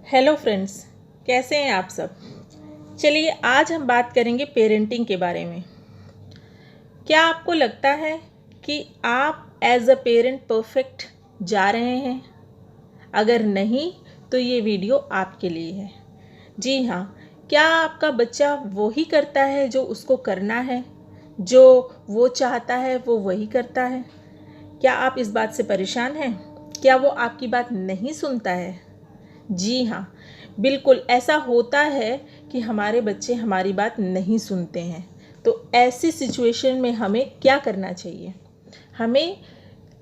Hello friends, कैसे हैं आप सब। चलिए आज हम बात करेंगे पेरेंटिंग के बारे में। क्या आपको लगता है कि आप एज अ पेरेंट परफेक्ट जा रहे हैं? अगर नहीं तो ये वीडियो आपके लिए है। जी हाँ, क्या आपका बच्चा वही करता है जो उसको करना है, जो वो चाहता है वो वही करता है? क्या आप इस बात से परेशान हैं? क्या वो आपकी बात नहीं सुनता है? जी हाँ, बिल्कुल ऐसा होता है कि हमारे बच्चे हमारी बात नहीं सुनते हैं। तो ऐसी सिचुएशन में हमें क्या करना चाहिए? हमें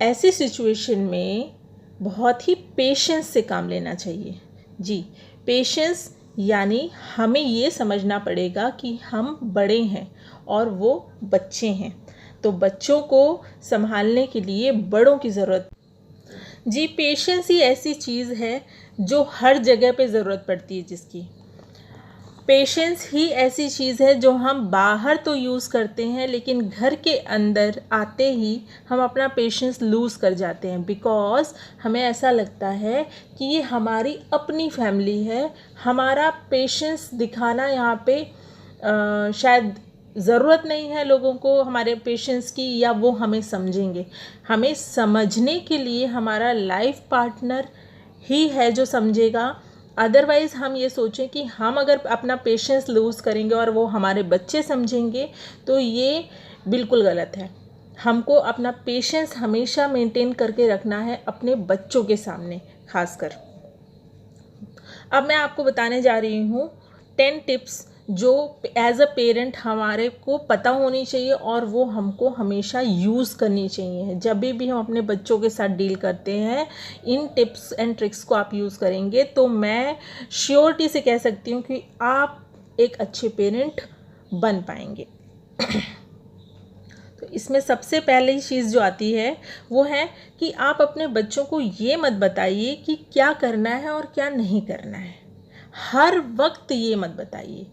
ऐसी सिचुएशन में बहुत ही पेशेंस से काम लेना चाहिए। जी, पेशेंस यानी हमें ये समझना पड़ेगा कि हम बड़े हैं और वो बच्चे हैं। तो बच्चों को संभालने के लिए बड़ों की ज़रूरत। जी, पेशेंस ही ऐसी चीज़ है जो हर जगह पे ज़रूरत पड़ती है जिसकी। पेशेंस ही ऐसी चीज़ है जो हम बाहर तो यूज़ करते हैं लेकिन घर के अंदर आते ही हम अपना पेशेंस लूज़ कर जाते हैं। बिकॉज़ हमें ऐसा लगता है कि ये हमारी अपनी फैमिली है। हमारा पेशेंस दिखाना यहाँ पे शायद ज़रूरत नहीं है लोगों को हमारे पेशेंस की, या वो हमें समझेंगे। हमें समझने के लिए हमारा लाइफ पार्टनर ही है जो समझेगा। अदरवाइज़ हम ये सोचें कि हम अगर अपना पेशेंस लूज़ करेंगे और वो हमारे बच्चे समझेंगे तो ये बिल्कुल गलत है। हमको अपना पेशेंस हमेशा मेंटेन करके रखना है अपने बच्चों के सामने खासकर। अब मैं आपको बताने जा रही हूँ 10 टिप्स जो एज अ पेरेंट हमारे को पता होनी चाहिए और वो हमको हमेशा यूज़ करनी चाहिए। जब भी हम अपने बच्चों के साथ डील करते हैं, इन टिप्स एंड ट्रिक्स को आप यूज़ करेंगे तो मैं श्योरिटी से कह सकती हूँ कि आप एक अच्छे पेरेंट बन पाएंगे। तो इसमें सबसे पहली चीज़ जो आती है वो है कि आप अपने बच्चों को ये मत बताइए कि क्या करना है और क्या नहीं करना है। हर वक्त ये मत बताइए।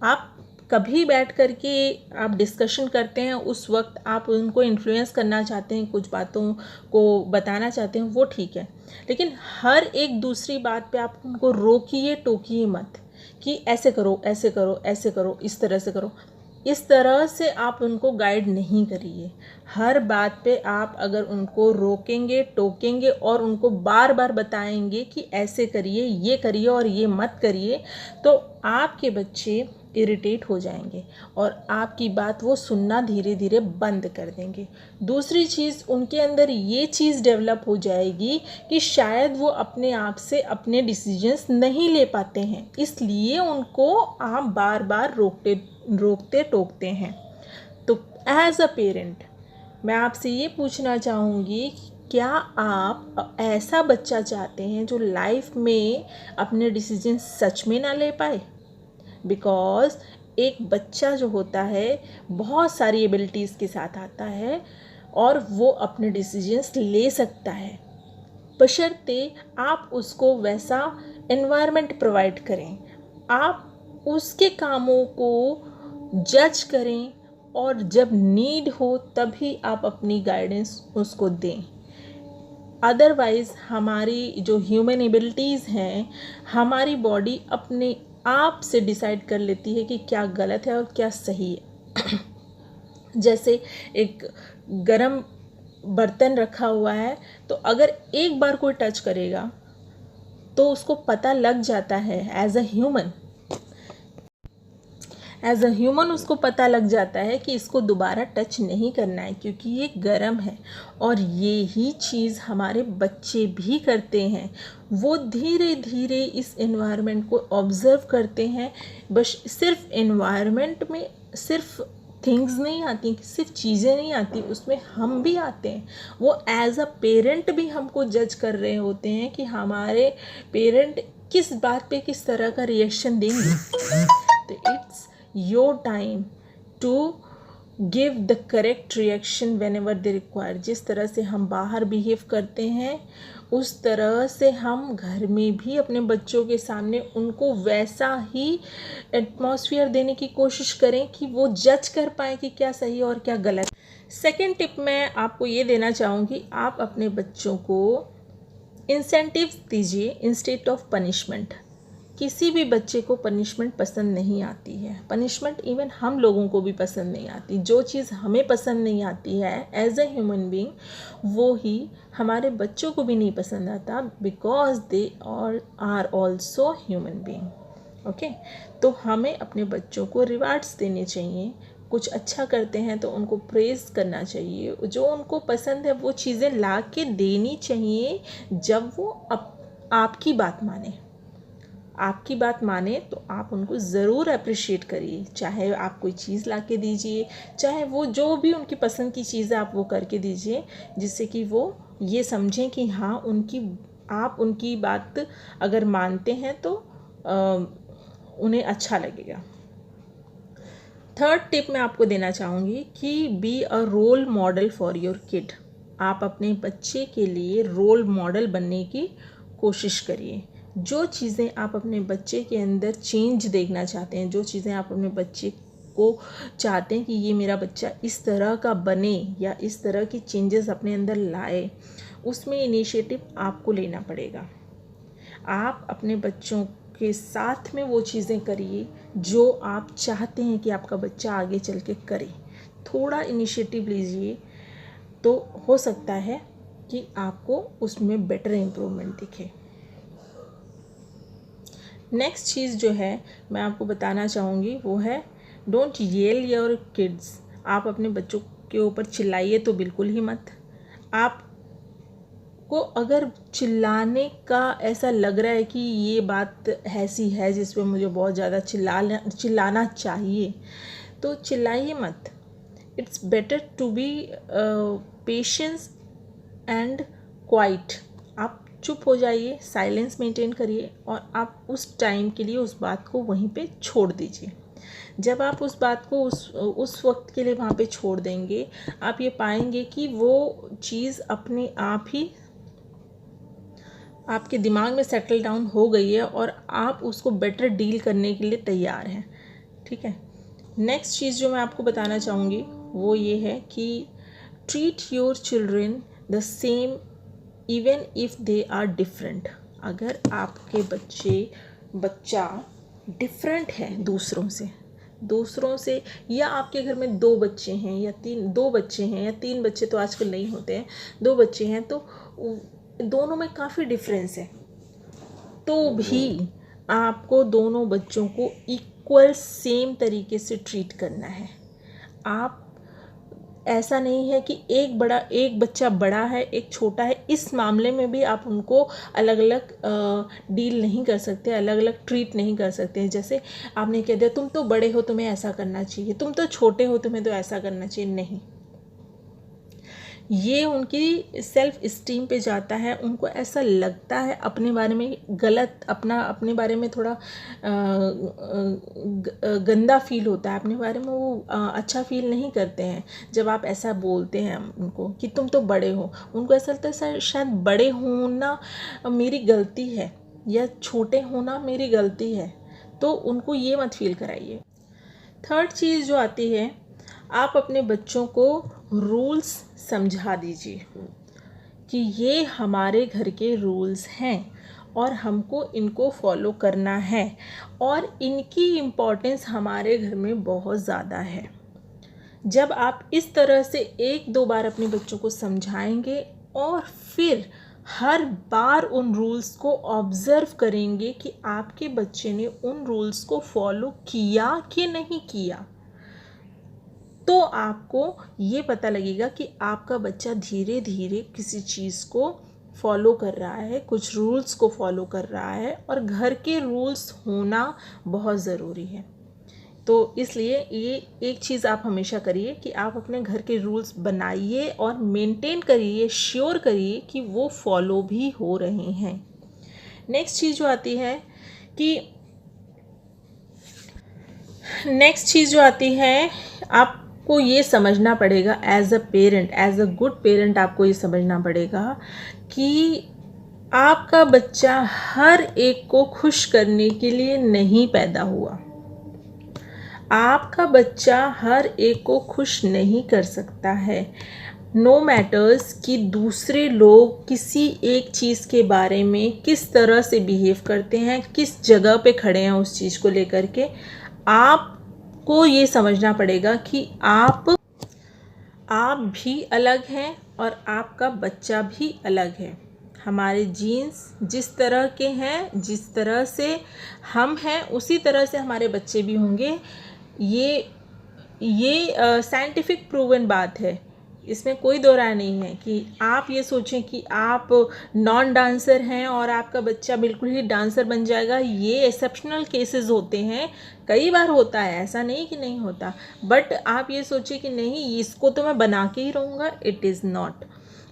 आप कभी बैठ कर के आप डिस्कशन करते हैं, उस वक्त आप उनको इन्फ्लुएंस करना चाहते हैं, कुछ बातों को बताना चाहते हैं, वो ठीक है। लेकिन हर एक दूसरी बात पे आप उनको रोकिए टोकिए मत कि ऐसे करो ऐसे करो ऐसे करो, इस तरह से करो। इस तरह से आप उनको गाइड नहीं करिए। हर बात पे आप अगर उनको रोकेंगे टोकेंगे और उनको बार बार बताएंगे कि ऐसे करिए, ये करिए और ये मत करिए, तो आपके बच्चे इरिटेट हो जाएंगे और आपकी बात वो सुनना धीरे धीरे बंद कर देंगे। दूसरी चीज़, उनके अंदर ये चीज़ डेवलप हो जाएगी कि शायद वो अपने आप से अपने डिसीजंस नहीं ले पाते हैं, इसलिए उनको आप बार बार रोकते टोकते हैं। तो एज अ पेरेंट मैं आपसे ये पूछना चाहूँगी कि क्या आप ऐसा बच्चा चाहते हैं जो लाइफ में अपने डिसीजन सच में ना ले पाए? बिकॉज़ एक बच्चा जो होता है बहुत सारी एबिलिटीज़ के साथ आता है और वो अपने डिसीजंस ले सकता है, बशर्ते आप उसको वैसा एनवायरनमेंट प्रोवाइड करें, आप उसके कामों को जज करें और जब नीड हो तभी आप अपनी गाइडेंस उसको दें। अदरवाइज़ हमारी जो ह्यूमन एबिलिटीज़ हैं, हमारी बॉडी अपने आप से डिसाइड कर लेती है कि क्या गलत है और क्या सही है। जैसे एक गरम बर्तन रखा हुआ है, तो अगर एक बार कोई टच करेगा तो उसको पता लग जाता है। एज अ ह्यूमन उसको पता लग जाता है कि इसको दोबारा टच नहीं करना है क्योंकि ये गर्म है। और ये ही चीज़ हमारे बच्चे भी करते हैं। वो धीरे धीरे इस एनवायरनमेंट को ऑब्ज़र्व करते हैं। बस सिर्फ एनवायरनमेंट में सिर्फ थिंग्स नहीं आती, सिर्फ चीज़ें नहीं आती, उसमें हम भी आते हैं। वो एज अ पेरेंट भी हमको जज कर रहे होते हैं कि हमारे पेरेंट किस बात पे किस तरह का रिएक्शन देंगे। तो it's your time to give the correct reaction whenever they require. जिस तरह से हम बाहर बिहेव करते हैं उस तरह से हम घर में भी अपने बच्चों के सामने उनको वैसा ही एटमॉस्फेयर देने की कोशिश करें कि वो जज कर पाएँ कि क्या सही और क्या गलत। सेकेंड टिप मैं आपको ये देना चाहूँगी, आप अपने बच्चों को इंसेंटिव्स दीजिए इंस्टेड ऑफ पनिशमेंट। किसी भी बच्चे को पनिशमेंट पसंद नहीं आती है। पनिशमेंट इवन हम लोगों को भी पसंद नहीं आती। जो चीज़ हमें पसंद नहीं आती है एज ए ह्यूमन बीइंग, वो ही हमारे बच्चों को भी नहीं पसंद आता, because they are also human being. Okay, तो हमें अपने बच्चों को रिवार्ड्स देने चाहिए। कुछ अच्छा करते हैं तो उनको प्रेज़ करना चाहिए। जो उनको पसंद है वो चीज़ें ला के देनी चाहिए। जब वो आपकी बात माने, आपकी बात माने तो आप उनको ज़रूर अप्रिशिएट करिए। चाहे आप कोई चीज़ ला के दीजिए, चाहे वो जो भी उनकी पसंद की चीज़ है आप वो करके दीजिए, जिससे कि वो ये समझें कि हाँ आप उनकी बात अगर मानते हैं तो उन्हें अच्छा लगेगा। थर्ड टिप मैं आपको देना चाहूँगी कि be a role model for your kid. आप अपने बच्चे के लिए रोल मॉडल बनने की कोशिश करिए। जो चीज़ें आप अपने बच्चे के अंदर चेंज देखना चाहते हैं, जो चीज़ें आप अपने बच्चे को चाहते हैं कि ये मेरा बच्चा इस तरह का बने या इस तरह की चेंजेस अपने अंदर लाए, उसमें इनिशिएटिव आपको लेना पड़ेगा। आप अपने बच्चों के साथ में वो चीज़ें करिए जो आप चाहते हैं कि आपका बच्चा आगे चल के करे। थोड़ा इनिशिएटिव लीजिए तो हो सकता है कि आपको उसमें बेटर इम्प्रूवमेंट दिखे। नेक्स्ट चीज़ जो है मैं आपको बताना चाहूँगी वो है डोंट येल योर किड्स। आप अपने बच्चों के ऊपर चिल्लाइए तो बिल्कुल ही मत। आपको अगर चिल्लाने का ऐसा लग रहा है कि ये बात ऐसी है जिसमें मुझे बहुत ज़्यादा चिल्लाना चाहिए, तो चिल्लाइए मत। It's better to be patience and quiet. आप चुप हो जाइए, साइलेंस मेंटेन करिए और आप उस टाइम के लिए उस बात को वहीं पे छोड़ दीजिए। जब आप उस बात को उस वक्त के लिए वहाँ पे छोड़ देंगे, आप ये पाएंगे कि वो चीज़ अपने आप ही आपके दिमाग में सेटल डाउन हो गई है और आप उसको बेटर डील करने के लिए तैयार हैं। ठीक है। नेक्स्ट चीज़ जो मैं आपको बताना चाहूँगी वो ये है कि treat your children the same even if they are different. अगर आपके बच्चा डिफरेंट है दूसरों से, या आपके घर में दो बच्चे हैं या तीन बच्चे तो आजकल नहीं होते हैं, दो बच्चे हैं तो दोनों में काफ़ी डिफरेंस है, तो भी आपको दोनों बच्चों को इक्वल सेम तरीके से ट्रीट करना है। आप ऐसा नहीं है कि एक बच्चा बड़ा है एक छोटा है, इस मामले में भी आप उनको अलग अलग डील नहीं कर सकते, अलग अलग ट्रीट नहीं कर सकते। जैसे आपने कह दिया तुम तो बड़े हो तुम्हें ऐसा करना चाहिए, तुम तो छोटे हो तुम्हें तो ऐसा करना चाहिए, नहीं। ये उनकी सेल्फ इस्टीम पे जाता है। उनको ऐसा लगता है अपने बारे में गलत, अपने बारे में थोड़ा गंदा फील होता है, अपने बारे में वो अच्छा फील नहीं करते हैं जब आप ऐसा बोलते हैं उनको कि तुम तो बड़े हो। उनको ऐसा लगता है शायद बड़े होना मेरी गलती है या छोटे होना मेरी गलती है, तो उनको ये मत फील कराइए। थर्ड चीज़ जो आती है, आप अपने बच्चों को रूल्स समझा दीजिए कि ये हमारे घर के रूल्स हैं और हमको इनको फॉलो करना है और इनकी इम्पोर्टेंस हमारे घर में बहुत ज़्यादा है। जब आप इस तरह से एक दो बार अपने बच्चों को समझाएंगे और फिर हर बार उन रूल्स को ऑब्ज़र्व करेंगे कि आपके बच्चे ने उन रूल्स को फॉलो किया कि नहीं किया, तो आपको ये पता लगेगा कि आपका बच्चा धीरे धीरे किसी चीज़ को फॉलो कर रहा है, कुछ रूल्स को फॉलो कर रहा है, और घर के रूल्स होना बहुत ज़रूरी है। तो इसलिए ये एक चीज़ आप हमेशा करिए कि आप अपने घर के रूल्स बनाइए और मेंटेन करिए, श्योर करिए कि वो फॉलो भी हो रहे हैं। नेक्स्ट चीज़ जो आती है आपको ये समझना पड़ेगा एज अ गुड पेरेंट, आपको ये समझना पड़ेगा कि आपका बच्चा हर एक को खुश करने के लिए नहीं पैदा हुआ। आपका बच्चा हर एक को खुश नहीं कर सकता है। नो मैटर्स कि दूसरे लोग किसी एक चीज़ के बारे में किस तरह से बिहेव करते हैं, किस जगह पे खड़े हैं उस चीज़ को लेकर के, आपको ये समझना पड़ेगा कि आप भी अलग हैं और आपका बच्चा भी अलग है। हमारे जीन्स जिस तरह के हैं, जिस तरह से हम हैं, उसी तरह से हमारे बच्चे भी होंगे। ये साइंटिफिक प्रूवन बात है, इसमें कोई दो राय नहीं है कि आप ये सोचें कि आप नॉन डांसर हैं और आपका बच्चा बिल्कुल ही डांसर बन जाएगा। ये एक्सेप्शनल केसेस होते हैं, कई बार होता है, ऐसा नहीं कि नहीं होता। बट आप ये सोचें कि नहीं, इसको तो मैं बना के ही रहूँगा, इट इज़ नॉट,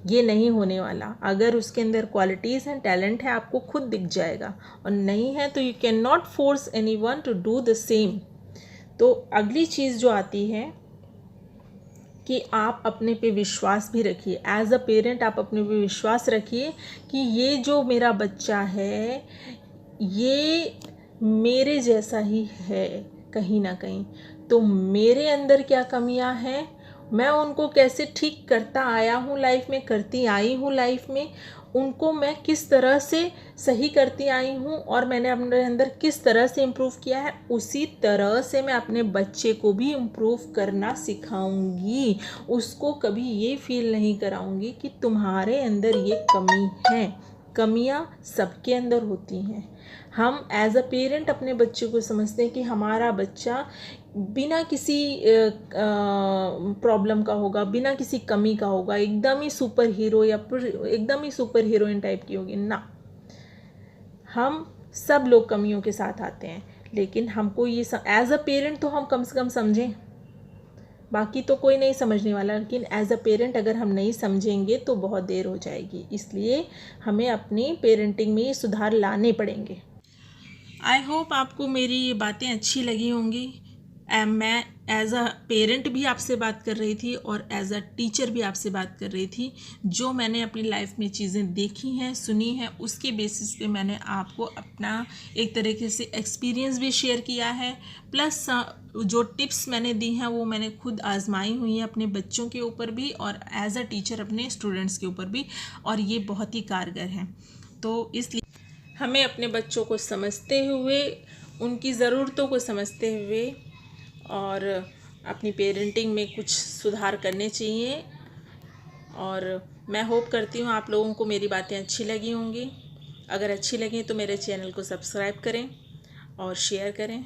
ये नहीं होने वाला। अगर उसके अंदर क्वालिटीज़ हैं, टैलेंट है, आपको खुद दिख जाएगा, और नहीं है तो you cannot force anyone to do the same. तो अगली चीज़ जो आती है कि आप अपने पे विश्वास भी रखिए। एज अ पेरेंट आप अपने पे विश्वास रखिए कि ये जो मेरा बच्चा है ये मेरे जैसा ही है कहीं ना कहीं। तो मेरे अंदर क्या कमियां हैं, मैं उनको कैसे ठीक करता आया हूँ लाइफ में, करती आई हूँ लाइफ में, उनको मैं किस तरह से सही करती आई हूँ और मैंने अपने अंदर किस तरह से इम्प्रूव किया है, उसी तरह से मैं अपने बच्चे को भी इम्प्रूव करना सिखाऊंगी। उसको कभी ये फील नहीं कराऊंगी कि तुम्हारे अंदर ये कमी है। कमियां सबके अंदर होती हैं। हम एज अ पेरेंट अपने बच्चे को समझते हैं कि हमारा बच्चा बिना किसी प्रॉब्लम का होगा, बिना किसी कमी का होगा, एकदम ही सुपर हीरो या फिर एकदम ही सुपर हीरोइन टाइप की होगी ना। हम सब लोग कमियों के साथ आते हैं, लेकिन हमको ये एज अ पेरेंट तो हम कम से कम समझें, बाकी तो कोई नहीं समझने वाला। लेकिन एज अ पेरेंट अगर हम नहीं समझेंगे तो बहुत देर हो जाएगी। इसलिए हमें अपनी पेरेंटिंग में ये सुधार लाने पड़ेंगे। आई होप आपको मेरी ये बातें अच्छी लगी होंगी। मैं एज अ पेरेंट भी आपसे बात कर रही थी और एज अ टीचर भी आपसे बात कर रही थी। जो मैंने अपनी लाइफ में चीज़ें देखी हैं, सुनी हैं, उसके बेसिस पे मैंने आपको अपना एक तरीके से एक्सपीरियंस भी शेयर किया है। प्लस जो टिप्स मैंने दी हैं वो मैंने खुद आजमाई हुई हैं अपने बच्चों के ऊपर भी और एज अ टीचर अपने स्टूडेंट्स के ऊपर भी, और ये बहुत ही कारगर हैं। तो इसलिए हमें अपने बच्चों को समझते हुए, उनकी ज़रूरतों को समझते हुए और अपनी पेरेंटिंग में कुछ सुधार करने चाहिए। और मैं होप करती हूँ आप लोगों को मेरी बातें अच्छी लगी होंगी। अगर अच्छी लगी तो मेरे चैनल को सब्सक्राइब करें और शेयर करें।